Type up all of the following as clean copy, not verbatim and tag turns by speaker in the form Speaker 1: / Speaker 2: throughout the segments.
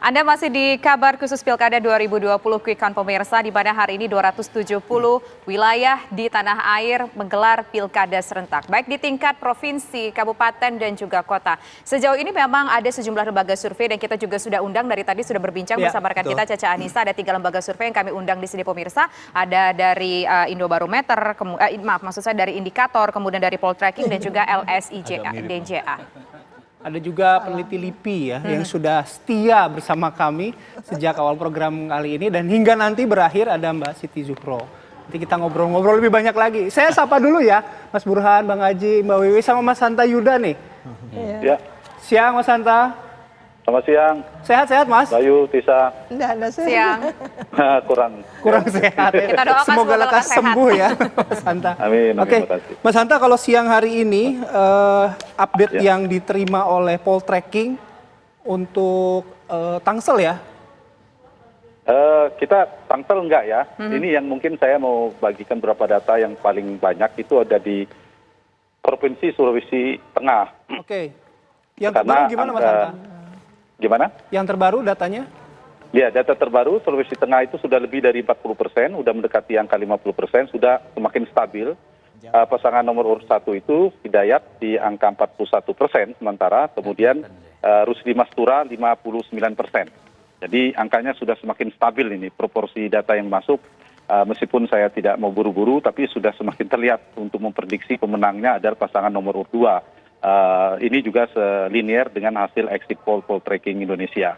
Speaker 1: Anda masih di kabar khusus Pilkada 2020 Quick Count pemirsa, di mana hari ini 270 wilayah di tanah air menggelar Pilkada serentak, baik di tingkat provinsi, kabupaten, dan juga kota. Sejauh ini memang ada sejumlah lembaga survei dan kita juga sudah undang dari tadi sudah berbincang bersama rekan kita Caca Anissa. Ada 3 lembaga survei yang kami undang di sini pemirsa. Ada dari Indobarometer, maksud saya dari Indikator, kemudian dari Poltreking dan juga LSIJA.
Speaker 2: Ada juga peneliti LIPI ya yang sudah setia bersama kami sejak awal program kali ini dan hingga nanti berakhir ada Mbak Siti Zuhro. Nanti kita ngobrol-ngobrol lebih banyak lagi. Saya sapa dulu ya Mas Burhan, Bang Haji, Mbak Wiwi sama Mas Hanta Yuda nih.
Speaker 3: Ya.
Speaker 2: Siang Mas Hanta.
Speaker 3: Selamat siang.
Speaker 2: Sehat-sehat Mas?
Speaker 3: Bayu, Tisa.
Speaker 1: Siang.
Speaker 3: Kurang
Speaker 2: sehat ya.
Speaker 1: Kita doakan
Speaker 2: semoga lekas
Speaker 1: sehat.
Speaker 2: sembuh ya Mas Hanta.
Speaker 3: Amin.
Speaker 2: Oke,
Speaker 3: Terima kasih.
Speaker 2: Mas Hanta, kalau siang hari ini update yang diterima oleh Poltreking untuk Tangsel ya?
Speaker 3: Kita Tangsel enggak ya. Ini yang mungkin saya mau bagikan beberapa data yang paling banyak itu ada di Provinsi Sulawesi Tengah.
Speaker 2: Oke. Yang terbaru gimana Mas Hanta?
Speaker 3: Gimana?
Speaker 2: Yang terbaru datanya?
Speaker 3: Ya, data terbaru Sulawesi Tengah itu sudah lebih dari 40%, sudah mendekati angka 50%, sudah semakin stabil. Pasangan nomor urut 1 itu Hidayat di angka 41%, sementara kemudian Rusdi Mastura 59%. Jadi angkanya sudah semakin stabil ini, proporsi data yang masuk. Meskipun saya tidak mau buru-buru, tapi sudah semakin terlihat untuk memprediksi pemenangnya adalah pasangan nomor urut 2. Ini juga selinier dengan hasil exit poll Poltreking Indonesia.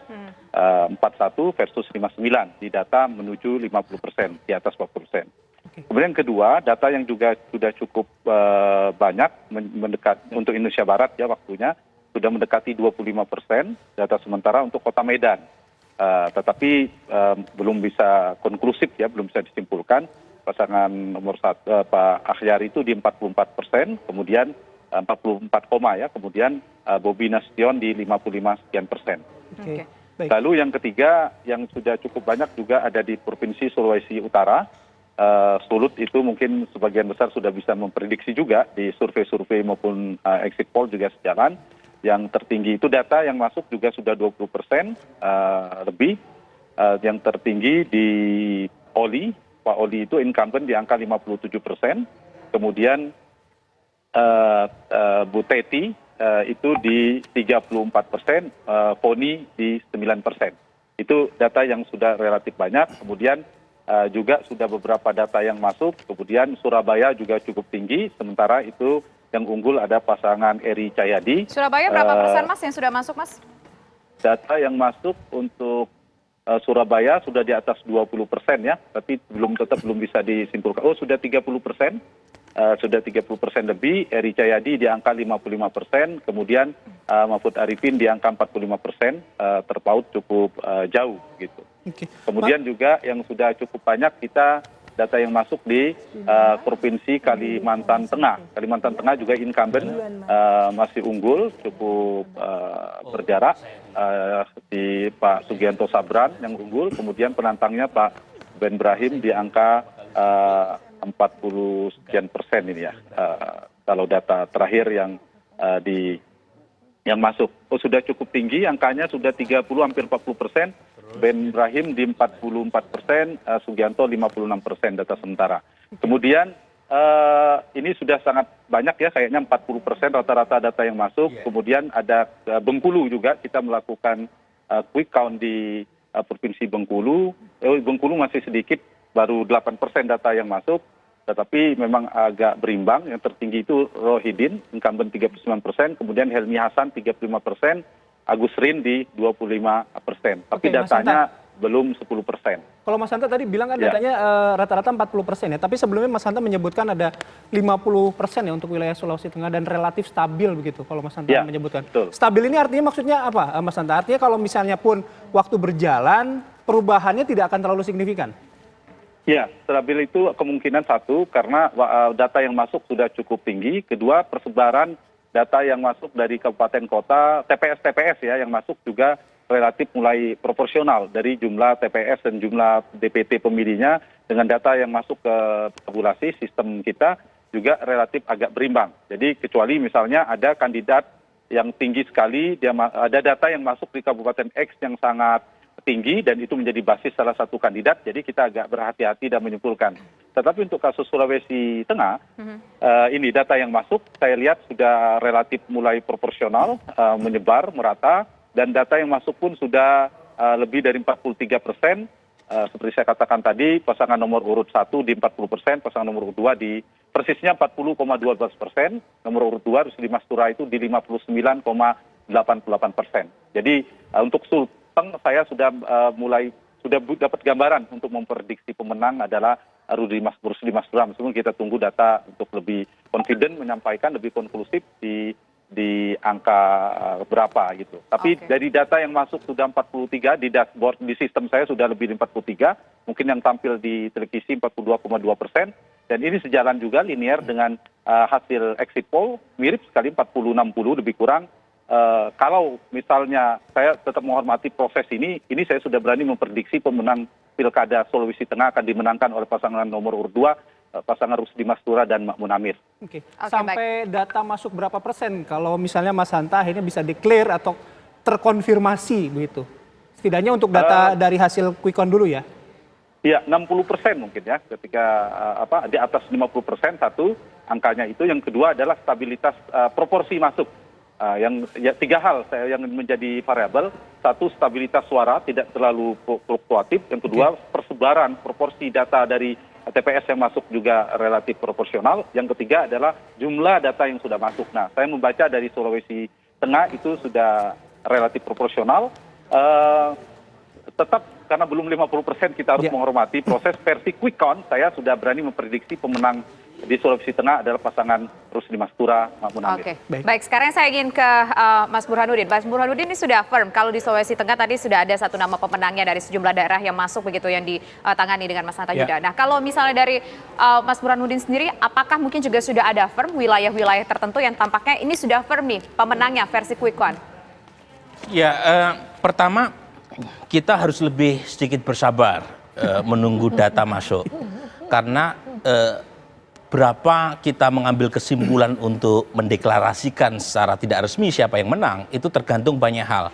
Speaker 3: 41 versus 59 di data menuju 50%, di atas 40%. Kemudian kedua, data yang juga sudah cukup banyak mendekat untuk Indonesia Barat ya waktunya sudah mendekati 25%, data sementara untuk Kota Medan. Tetapi belum bisa konklusif ya, belum bisa disimpulkan. Pasangan nomor 1 Pak Akhyar itu di 44%, kemudian 44, ya, kemudian Bobi Nasution di 55 sekian persen. Lalu yang ketiga yang sudah cukup banyak juga ada di Provinsi Sulawesi Utara. Sulut itu mungkin sebagian besar sudah bisa memprediksi juga di survei-survei maupun exit poll juga sejalan. Yang tertinggi itu data yang masuk juga sudah 20% lebih. Yang tertinggi di Oli, Pak Oli itu incumbent di angka 57%. Kemudian Bu Teti itu di 34%, Foni di 9%. Itu data yang sudah relatif banyak. Kemudian juga sudah beberapa data yang masuk. Kemudian Surabaya juga cukup tinggi. Sementara itu yang unggul ada pasangan Eri Cahyadi.
Speaker 1: Surabaya berapa persen Mas yang sudah masuk Mas? Data
Speaker 3: yang masuk untuk Surabaya sudah di atas 20% ya, tapi tetap belum bisa disimpulkan. Oh, sudah 30%. Sudah 30% lebih, Eri Cahyadi di angka 55%, kemudian Mahfud Arifin di angka 45%, terpaut cukup jauh gitu. Kemudian juga yang sudah cukup banyak kita data yang masuk di Provinsi Kalimantan Tengah. Kalimantan Tengah juga incumbent masih unggul, cukup berjarak di Pak Sugianto Sabran yang unggul, kemudian penantangnya Pak Ben Brahim di angka 40 sekian persen ini ya, kalau data terakhir yang masuk. Oh, sudah cukup tinggi, angkanya sudah 30 hampir 40%, Ben Brahim di 44%, Sugianto 56% data sementara. Kemudian ini sudah sangat banyak ya, kayaknya 40% rata-rata data yang masuk. Kemudian ada Bengkulu juga, kita melakukan quick count di Provinsi Bengkulu. Bengkulu masih sedikit, baru 8% data yang masuk, tetapi memang agak berimbang. Yang tertinggi itu Rohidin, incumbent 39%, kemudian Helmi Hasan 35%, Agus Rin di 25%. Tapi datanya belum 10%.
Speaker 2: Kalau Mas Hanta tadi bilang kan datanya rata-rata 40% ya, tapi sebelumnya Mas Hanta menyebutkan ada 50% ya untuk wilayah Sulawesi Tengah dan relatif stabil begitu kalau Mas Hanta menyebutkan. Betul. Stabil ini artinya maksudnya apa Mas Hanta? Artinya kalau misalnya pun waktu berjalan perubahannya tidak akan terlalu signifikan?
Speaker 3: Ya, stabil itu kemungkinan satu karena data yang masuk sudah cukup tinggi. Kedua, persebaran data yang masuk dari kabupaten kota, TPS ya yang masuk juga relatif mulai proporsional dari jumlah TPS dan jumlah DPT pemilihnya dengan data yang masuk ke tabulasi sistem kita juga relatif agak berimbang. Jadi kecuali misalnya ada kandidat yang tinggi sekali, ada data yang masuk di Kabupaten X yang sangat tinggi dan itu menjadi basis salah satu kandidat, jadi kita agak berhati-hati dan menyimpulkan. Tetapi untuk kasus Sulawesi Tengah, ini data yang masuk saya lihat sudah relatif mulai proporsional, menyebar, merata, dan data yang masuk pun sudah lebih dari 43%. Seperti saya katakan tadi, pasangan nomor urut 1 di 40%, pasangan nomor urut 2 di persisnya 40,12%, nomor urut 2 Rusdi Mastura itu di 59,88%. Jadi untuk Sulteng saya sudah dapat gambaran untuk memprediksi pemenang adalah Rusdi Mastura, meskipun kita tunggu data untuk lebih confident menyampaikan, lebih konklusif di angka berapa gitu. Tapi dari data yang masuk sudah 43, di dashboard di sistem saya sudah lebih dari 43, mungkin yang tampil di televisi 42,2%, dan ini sejalan juga linear dengan hasil exit poll, mirip sekali 40-60 lebih kurang. Kalau misalnya saya tetap menghormati proses ini saya sudah berani memprediksi pemenang Pilkada Sulawesi Tengah akan dimenangkan oleh pasangan nomor urut 2, pasangan Rusdi Mastura dan Mak Munamir.
Speaker 2: Oke. Sampai data masuk berapa persen kalau misalnya Mas Hanta akhirnya bisa declare atau terkonfirmasi begitu? Setidaknya untuk data dari hasil quick count dulu ya?
Speaker 3: Iya, 60% mungkin ya, ketika di atas 50% satu angkanya itu. Yang kedua adalah stabilitas proporsi masuk. Yang 3 hal yang menjadi variabel. Satu, stabilitas suara tidak terlalu fluktuatif. Yang kedua, persebaran proporsi data dari TPS yang masuk juga relatif proporsional. Yang ketiga adalah jumlah data yang sudah masuk. Nah, saya membaca dari Sulawesi Tengah itu sudah relatif proporsional. Tetap karena belum 50% kita harus menghormati proses versi quick count. Saya sudah berani memprediksi pemenang di Sulawesi Tengah adalah pasangan Rusdi Mastura, Mak Munamir.
Speaker 1: Baik, sekarang saya ingin ke Mas Burhanuddin. Mas Burhanuddin ini sudah firm kalau di Sulawesi Tengah tadi sudah ada satu nama pemenangnya dari sejumlah daerah yang masuk begitu yang ditangani dengan Mas Hanta Yuda. Nah, kalau misalnya dari Mas Burhanuddin sendiri, apakah mungkin juga sudah ada firm wilayah-wilayah tertentu yang tampaknya ini sudah firm nih pemenangnya versi quick count?
Speaker 4: Ya, pertama kita harus lebih sedikit bersabar menunggu data masuk. Karena berapa kita mengambil kesimpulan untuk mendeklarasikan secara tidak resmi siapa yang menang, itu tergantung banyak hal.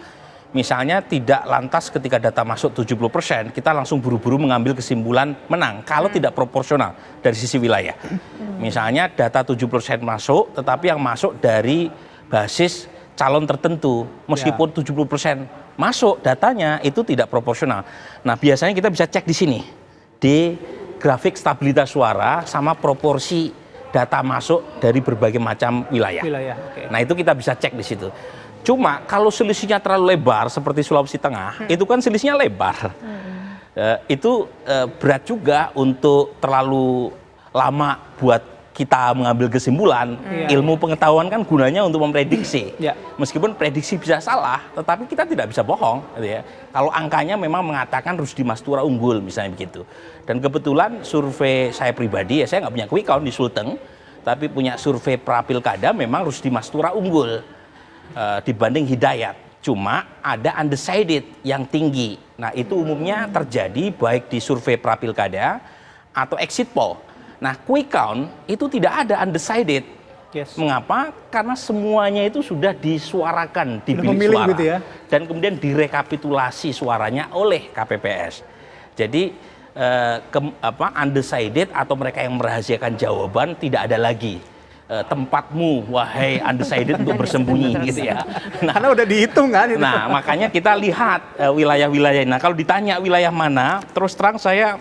Speaker 4: Misalnya tidak lantas ketika data masuk 70%, kita langsung buru-buru mengambil kesimpulan menang, kalau tidak proporsional dari sisi wilayah. Misalnya data 70% masuk, tetapi yang masuk dari basis calon tertentu, meskipun 70% masuk datanya itu tidak proporsional. Nah, biasanya kita bisa cek di sini, di grafik stabilitas suara sama proporsi data masuk dari berbagai macam wilayah. Nah, itu kita bisa cek di situ. Cuma kalau selisihnya terlalu lebar seperti Sulawesi Tengah, itu kan selisihnya lebar. Itu berat juga untuk terlalu lama buat kita mengambil kesimpulan. Ilmu pengetahuan kan gunanya untuk memprediksi. Meskipun prediksi bisa salah, tetapi kita tidak bisa bohong. Gitu ya. Kalau angkanya memang mengatakan Rusdi Mastura unggul, misalnya begitu. Dan kebetulan survei saya pribadi, saya nggak punya quick count di Sulteng, tapi punya survei pra-pilkada memang Rusdi Mastura unggul dibanding Hidayat. Cuma ada undecided yang tinggi. Nah, itu umumnya terjadi baik di survei pra-pilkada atau exit poll. Nah, quick count itu tidak ada undecided. Mengapa? Karena semuanya itu sudah disuarakan di bilik suara. Gitu ya? Dan kemudian direkapitulasi suaranya oleh KPPS. Jadi undecided atau mereka yang merahasiakan jawaban tidak ada lagi. Tempatmu, wahai undecided, untuk bersembunyi gitu ya.
Speaker 2: Nah, karena udah dihitung kan itu.
Speaker 4: Nah, makanya kita lihat wilayah-wilayah. Nah, kalau ditanya wilayah mana, terus terang saya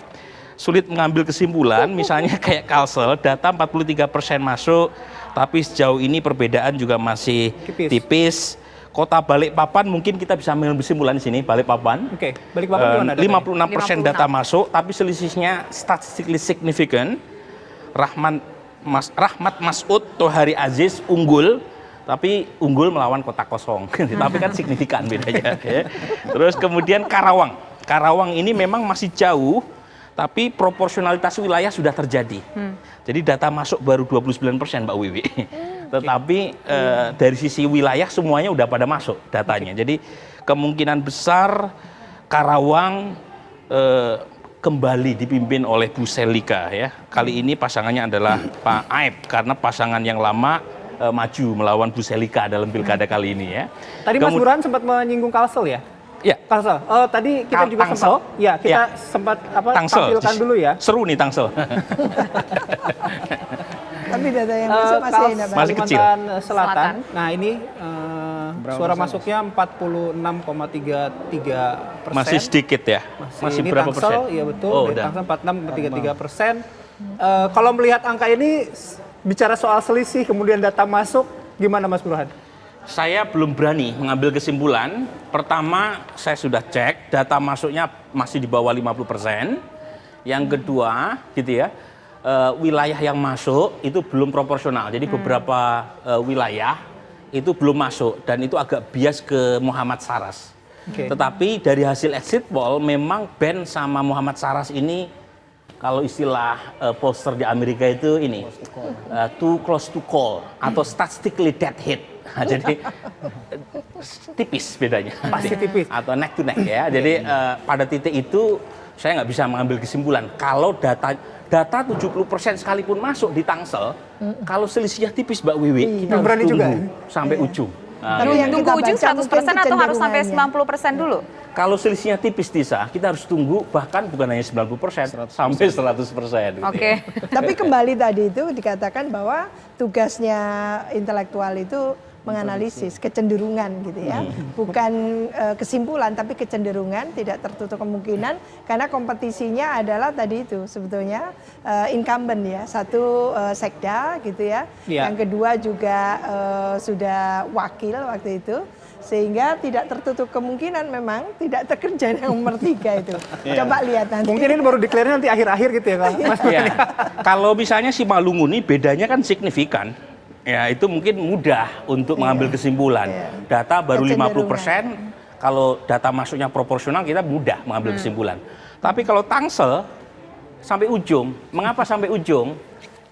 Speaker 4: sulit mengambil kesimpulan. Misalnya kayak Kalsel, data 43% masuk, tapi sejauh ini perbedaan juga masih tipis. Kota Balikpapan mungkin kita bisa mengambil kesimpulan di sini, Balikpapan.
Speaker 2: Balikpapan gimana?
Speaker 4: 56% data masuk, tapi selisihnya statistically significant. Rahmat Masud Tohari Aziz unggul, tapi unggul melawan kota kosong. Tapi kan signifikan bedanya. Terus kemudian Karawang ini memang masih jauh, tapi proporsionalitas wilayah sudah terjadi. Jadi data masuk baru 29%, Mbak Wiwi. Tetapi dari sisi wilayah semuanya udah pada masuk datanya. Jadi kemungkinan besar Karawang kembali dipimpin oleh Bu Selika ya. Kali ini pasangannya adalah Pak Aib, karena pasangan yang lama maju melawan Bu Selika dalam pilkada kali ini ya.
Speaker 2: Tadi Mas Burhan sempat menyinggung Kalsel ya?
Speaker 4: Ya.
Speaker 2: Kalsel. Tadi kita juga
Speaker 4: Tangsel?
Speaker 2: sempat
Speaker 4: Tangsel.
Speaker 2: tampilkan dulu ya.
Speaker 4: Seru nih Tangsel.
Speaker 5: Tapi data yang masuk
Speaker 4: masih kecil.
Speaker 2: Kalimantan Selatan. Nah ini suara masuknya 46,33%.
Speaker 4: Masih sedikit ya? Masih
Speaker 2: ini
Speaker 4: berapa
Speaker 2: Tangsel,
Speaker 4: persen?
Speaker 2: iya betul.
Speaker 4: Oh,
Speaker 2: Dari Tangsel 46,33%. Kalau melihat angka ini, bicara soal selisih kemudian data masuk, gimana Mas Burhan?
Speaker 4: Saya belum berani mengambil kesimpulan. Pertama, saya sudah cek data masuknya masih di bawah 50%. Yang kedua, gitu ya, wilayah yang masuk itu belum proporsional. Jadi beberapa wilayah itu belum masuk dan itu agak bias ke Muhammad Saras. Tetapi dari hasil exit poll memang Ben sama Muhammad Saras ini, kalau istilah pollster di Amerika itu ini too close to call atau statistically dead hit. Nah, jadi tipis bedanya.
Speaker 2: Pasti tipis.
Speaker 4: Atau neck to neck ya. Jadi pada titik itu saya nggak bisa mengambil kesimpulan. Kalau data 70% sekalipun masuk di Tangsel, kalau selisihnya tipis Mbak Wiwi, kita harus tunggu sampai ujung.
Speaker 5: Tapi yang
Speaker 1: Tunggu ujung 100% atau harus sampai 90% dulu?
Speaker 4: Kalau selisihnya tipis, Tisa, kita harus tunggu bahkan bukan hanya 90%, sampai 100%.
Speaker 1: Oke.
Speaker 5: Tapi kembali tadi itu dikatakan bahwa tugasnya intelektual itu menganalisis kecenderungan gitu ya, bukan kesimpulan tapi kecenderungan, tidak tertutup kemungkinan karena kompetisinya adalah tadi itu sebetulnya incumbent ya, satu sekda gitu ya, yang kedua juga sudah wakil waktu itu, sehingga tidak tertutup kemungkinan memang tidak terkerja yang nomor 3 itu. Coba lihat nanti.
Speaker 2: Mungkin ini baru declare nanti akhir-akhir gitu ya Mas.
Speaker 4: Kalau misalnya si Malungu ini bedanya kan signifikan. Ya, itu mungkin mudah untuk mengambil kesimpulan. Data baru 50%, kalau data masuknya proporsional kita mudah mengambil kesimpulan. Tapi kalau Tangsel sampai ujung, mengapa sampai ujung?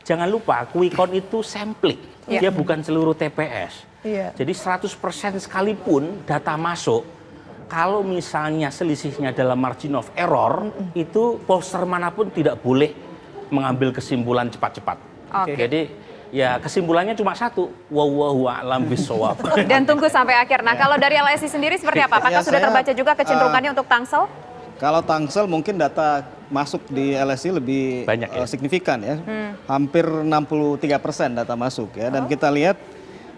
Speaker 4: Jangan lupa, quick count itu sampling. Dia bukan seluruh TPS. Jadi 100% sekalipun data masuk, kalau misalnya selisihnya dalam margin of error, itu pollster manapun tidak boleh mengambil kesimpulan cepat-cepat. Jadi ya kesimpulannya cuma satu, wallahu a'lam bishawab.
Speaker 1: Dan tunggu sampai akhir. Nah, kalau dari LSI sendiri seperti apa? Apakah sudah terbaca juga kecenderungannya untuk Tangsel?
Speaker 6: Kalau Tangsel mungkin data masuk di LSI lebih banyak signifikan ya. Hampir 63% data masuk ya. Dan kita lihat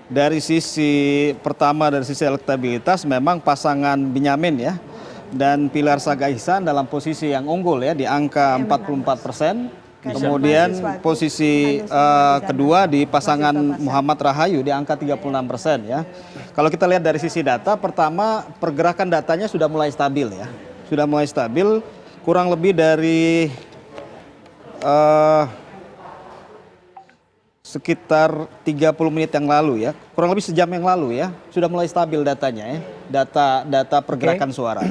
Speaker 6: dari sisi pertama, dari sisi elektabilitas memang pasangan Benyamin ya dan Pilar Saga Ihsan dalam posisi yang unggul ya di angka 44%. Kemudian posisi kedua di pasangan Muhammad Rahayu di angka 36% ya. Kalau kita lihat dari sisi data, pertama pergerakan datanya sudah mulai stabil ya. Sudah mulai stabil, kurang lebih dari sekitar 30 menit yang lalu ya. Kurang lebih sejam yang lalu ya, sudah mulai stabil datanya ya. Data pergerakan suara.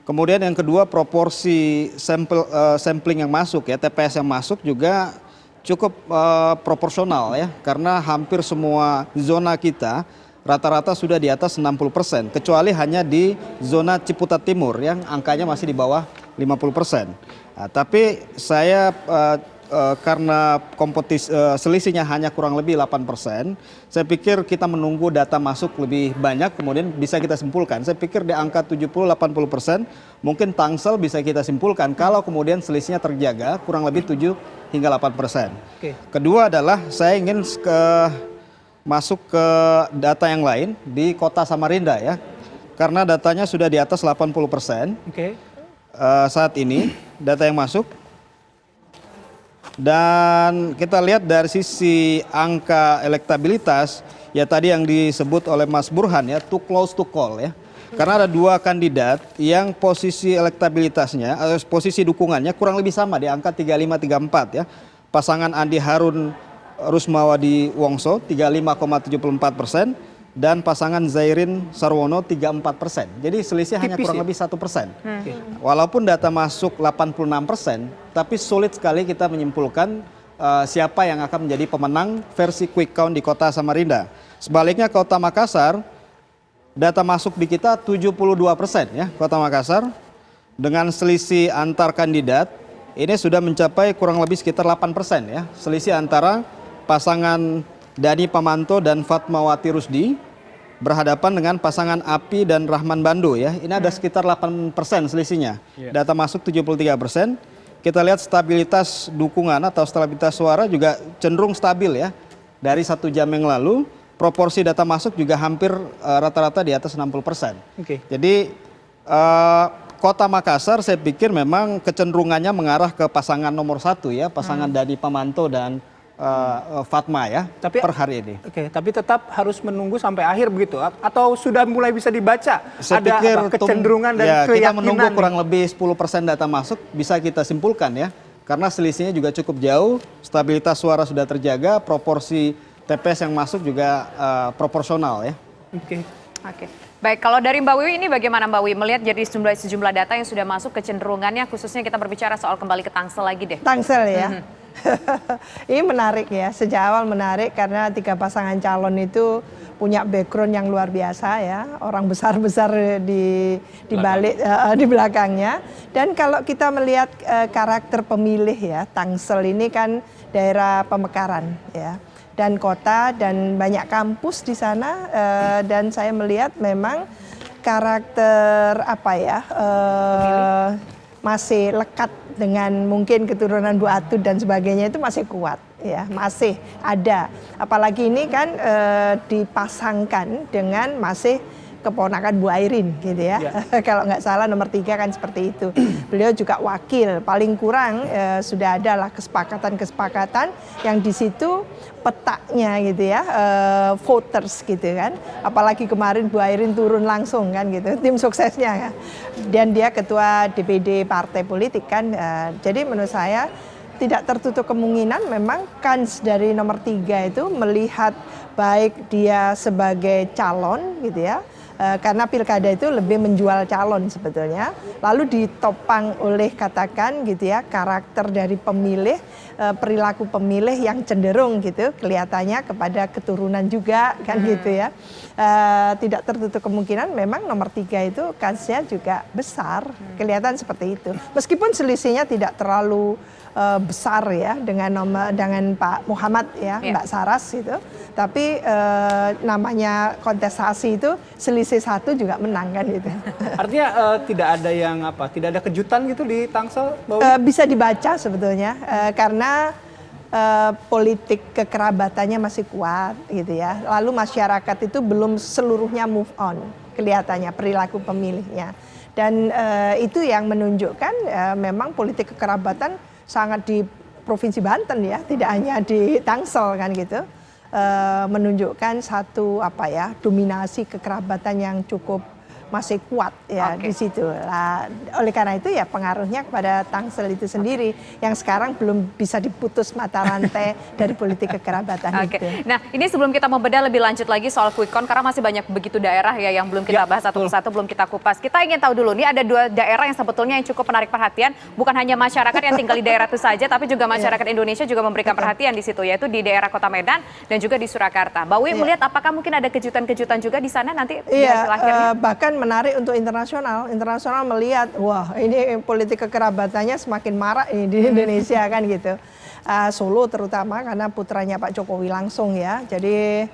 Speaker 6: Kemudian yang kedua proporsi sampling yang masuk ya, TPS yang masuk juga cukup proporsional ya, karena hampir semua zona kita rata-rata sudah di atas 60%, kecuali hanya di zona Ciputat Timur yang angkanya masih di bawah 50%. Nah, tapi saya karena selisihnya hanya kurang lebih 8%, saya pikir kita menunggu data masuk lebih banyak, kemudian bisa kita simpulkan. Saya pikir di angka 70-80%, mungkin Tangsel bisa kita simpulkan kalau kemudian selisihnya terjaga kurang lebih 7 hingga 8%. Kedua adalah saya ingin masuk ke data yang lain di kota Samarinda ya, karena datanya sudah di atas 80%. Saat ini data yang masuk. Dan kita lihat dari sisi angka elektabilitas, ya tadi yang disebut oleh Mas Burhan ya, too close to call ya. Karena ada dua kandidat yang posisi elektabilitasnya, posisi dukungannya kurang lebih sama di angka 35-34 ya. Pasangan Andi Harun Rusmawadi Wongso 35,74%. Dan pasangan Zairin Sarwono 34%. Jadi selisih hanya kurang lebih 1%. Walaupun data masuk 86%, tapi sulit sekali kita menyimpulkan siapa yang akan menjadi pemenang versi quick count di kota Samarinda. Sebaliknya kota Makassar, data masuk di kita 72% ya, kota Makassar. Dengan selisih antar kandidat, ini sudah mencapai kurang lebih sekitar 8% ya. Selisih antara pasangan Dani Pamanto dan Fatmawati Rusdi berhadapan dengan pasangan Api dan Rahman Bando ya. Ini ada sekitar 8% selisihnya. Data masuk 73%. Kita lihat stabilitas dukungan atau stabilitas suara juga cenderung stabil ya. Dari 1 jam yang lalu, proporsi data masuk juga hampir rata-rata di atas 60%. Jadi Kota Makassar saya pikir memang kecenderungannya mengarah ke pasangan nomor 1 ya, pasangan Dani Pamanto dan Fatma ya,
Speaker 2: tapi
Speaker 6: per hari ini.
Speaker 2: Tapi tetap harus menunggu sampai akhir begitu, atau sudah mulai bisa dibaca
Speaker 6: saya
Speaker 2: ada
Speaker 6: pikir
Speaker 2: kecenderungan dan
Speaker 6: ya,
Speaker 2: keyakinan.
Speaker 6: Kita menunggu kurang lebih 10% data masuk bisa kita simpulkan ya, karena selisihnya juga cukup jauh, stabilitas suara sudah terjaga, proporsi TPS yang masuk juga proporsional ya.
Speaker 1: Oke. Baik, kalau dari Mbak Wiwi ini bagaimana Mbak Wiwi melihat jadi sejumlah data yang sudah masuk kecenderungannya, khususnya kita berbicara soal kembali ke Tangsel lagi deh.
Speaker 5: Tangsel ya. Ini menarik ya, sejak awal menarik karena 3 pasangan calon itu punya background yang luar biasa ya, orang besar-besar di balik di belakangnya. Dan kalau kita melihat karakter pemilih ya, Tangsel ini kan daerah pemekaran ya, dan kota dan banyak kampus di sana, dan saya melihat memang karakter apa ya, masih lekat dengan mungkin keturunan Bu Atud dan sebagainya itu masih kuat ya, masih ada. Apalagi ini kan dipasangkan dengan masih keponakan Bu Airin gitu ya. Kalau nggak salah nomor 3 kan seperti itu. Beliau juga wakil, paling kurang sudah ada lah kesepakatan yang di situ petaknya gitu ya, voters gitu kan. Apalagi kemarin Bu Airin turun langsung kan gitu, tim suksesnya ya. Dan dia ketua DPD partai politik kan. Jadi menurut saya tidak tertutup kemungkinan memang kans dari nomor 3 itu melihat baik dia sebagai calon gitu ya. Karena pilkada itu lebih menjual calon sebetulnya, lalu ditopang oleh katakan gitu ya karakter dari pemilih, perilaku pemilih yang cenderung gitu kelihatannya kepada keturunan juga kan gitu ya. Tidak tertutup kemungkinan memang nomor 3 itu kansnya juga besar, kelihatan seperti itu. Meskipun selisihnya tidak terlalu besar ya dengan Pak Muhammad ya, Mbak Saras itu, tapi namanya kontestasi itu selisih 1 juga menang kan gitu.
Speaker 2: Artinya tidak ada kejutan gitu di Tangsel?
Speaker 5: Bisa dibaca sebetulnya karena politik kekerabatannya masih kuat gitu ya. Lalu masyarakat itu belum seluruhnya move on kelihatannya perilaku pemilihnya, dan itu yang menunjukkan memang politik kekerabatan sangat di Provinsi Banten ya, tidak hanya di Tangsel kan gitu, menunjukkan satu dominasi kekerabatan yang cukup masih kuat ya di situ. Lah, oleh karena itu ya pengaruhnya kepada Tangsel itu sendiri yang sekarang belum bisa diputus mata rantai dari politik kekerabatan itu.
Speaker 1: Nah, ini sebelum kita membedah lebih lanjut lagi soal quick count karena masih banyak begitu daerah ya yang belum kita bahas satu persatu, belum kita kupas. Kita ingin tahu dulu nih ada 2 daerah yang sebetulnya yang cukup menarik perhatian, bukan hanya masyarakat yang tinggal di daerah itu saja, tapi juga masyarakat Indonesia juga memberikan perhatian di situ, yaitu di daerah Kota Medan dan juga di Surakarta. Mbak Wiwi melihat apakah mungkin ada kejutan-kejutan juga di sana nanti di hasil akhirnya?
Speaker 5: Bahkan menarik untuk internasional melihat, wah ini politik kekerabatannya semakin marak ini di Indonesia kan gitu. Solo terutama karena putranya Pak Jokowi langsung ya. Jadi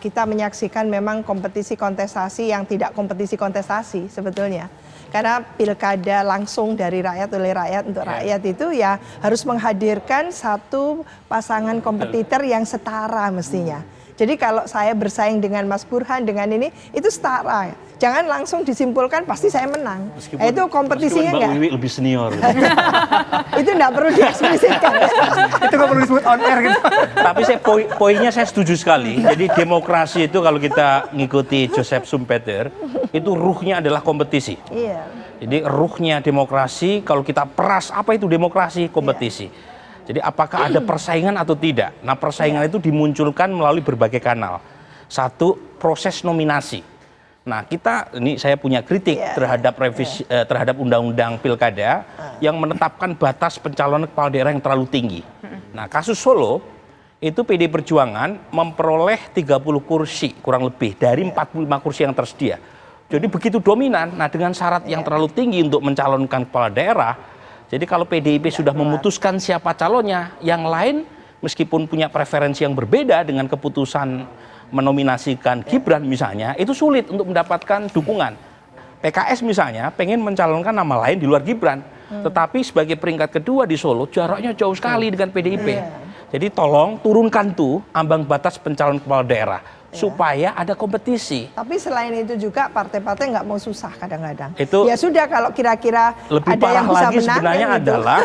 Speaker 5: kita menyaksikan memang kompetisi kontestasi yang tidak kompetisi kontestasi sebetulnya. Karena pilkada langsung dari rakyat oleh rakyat untuk rakyat itu ya harus menghadirkan satu pasangan kompetitor yang setara mestinya. Jadi kalau saya bersaing dengan Mas Burhan dengan ini itu setara. Jangan langsung disimpulkan pasti saya menang. Itu kompetisinya enggak?
Speaker 4: Mbak Wiwi lebih senior.
Speaker 5: Itu enggak perlu dieksplisitkan.
Speaker 2: Itu nggak perlu disebut on air gitu.
Speaker 4: Tapi poinnya saya setuju sekali. Jadi demokrasi itu kalau kita ngikuti Joseph Schumpeter, itu ruhnya adalah kompetisi.
Speaker 5: Iya.
Speaker 4: Jadi ruhnya demokrasi kalau kita peras apa itu demokrasi? Kompetisi. Jadi apakah ada persaingan atau tidak? Nah persaingan itu dimunculkan melalui berbagai kanal. 1, proses nominasi. Nah ini saya punya kritik terhadap revisi terhadap undang-undang pilkada yang menetapkan batas pencalonan kepala daerah yang terlalu tinggi. Nah kasus Solo itu PD Perjuangan memperoleh 30 kursi kurang lebih dari 45 kursi yang tersedia. Jadi begitu dominan. Nah dengan syarat yang terlalu tinggi untuk mencalonkan kepala daerah. Jadi kalau PDIP sudah memutuskan siapa calonnya, yang lain meskipun punya preferensi yang berbeda dengan keputusan menominasikan Gibran misalnya, itu sulit untuk mendapatkan dukungan. PKS misalnya pengen mencalonkan nama lain di luar Gibran, tetapi sebagai peringkat kedua di Solo jaraknya jauh sekali dengan PDIP. Jadi tolong turunkan tuh ambang batas pencalon kepala daerah supaya ada kompetisi.
Speaker 5: Tapi selain itu juga partai-partai nggak mau susah kadang-kadang.
Speaker 4: Itu
Speaker 5: ya sudah kalau kira-kira
Speaker 4: lebih
Speaker 5: ada yang
Speaker 4: parah
Speaker 5: bisa
Speaker 4: lagi
Speaker 5: menang
Speaker 4: sebenarnya
Speaker 5: kan gitu.
Speaker 4: adalah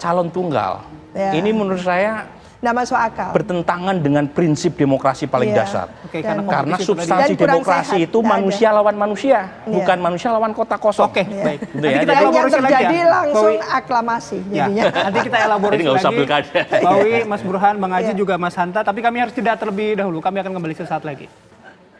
Speaker 4: calon tunggal.
Speaker 5: Ya.
Speaker 4: Ini menurut saya
Speaker 5: Nggak masuk akal.
Speaker 4: bertentangan dengan prinsip demokrasi paling
Speaker 5: Iya.
Speaker 4: dasar.
Speaker 2: Oke,
Speaker 5: Dan-
Speaker 4: Karena
Speaker 2: kompetisi itu tadi.
Speaker 4: substansi
Speaker 5: Dan kurang
Speaker 4: demokrasi
Speaker 5: sehat,
Speaker 4: itu
Speaker 5: nggak
Speaker 4: manusia lawan manusia,
Speaker 5: Iya.
Speaker 4: bukan manusia lawan kota kosong.
Speaker 2: Oke, baik.
Speaker 4: Gitu
Speaker 2: Nanti
Speaker 4: ya.
Speaker 2: kita
Speaker 4: Jadi-
Speaker 5: yang
Speaker 2: elaborasi lagi
Speaker 5: terjadi
Speaker 2: ya,
Speaker 5: langsung
Speaker 2: Bawi.
Speaker 5: aklamasi
Speaker 2: Ya,
Speaker 5: jadinya.
Speaker 2: nanti kita elaborasi
Speaker 4: Jadi nggak usah
Speaker 2: lagi.
Speaker 4: pilkada.
Speaker 2: Bawi, Mas Burhan, Bang Haji
Speaker 5: Iya.
Speaker 2: juga Mas Hanta. Tapi kami harus jeda terlebih dahulu. Kami akan kembali sesaat lagi.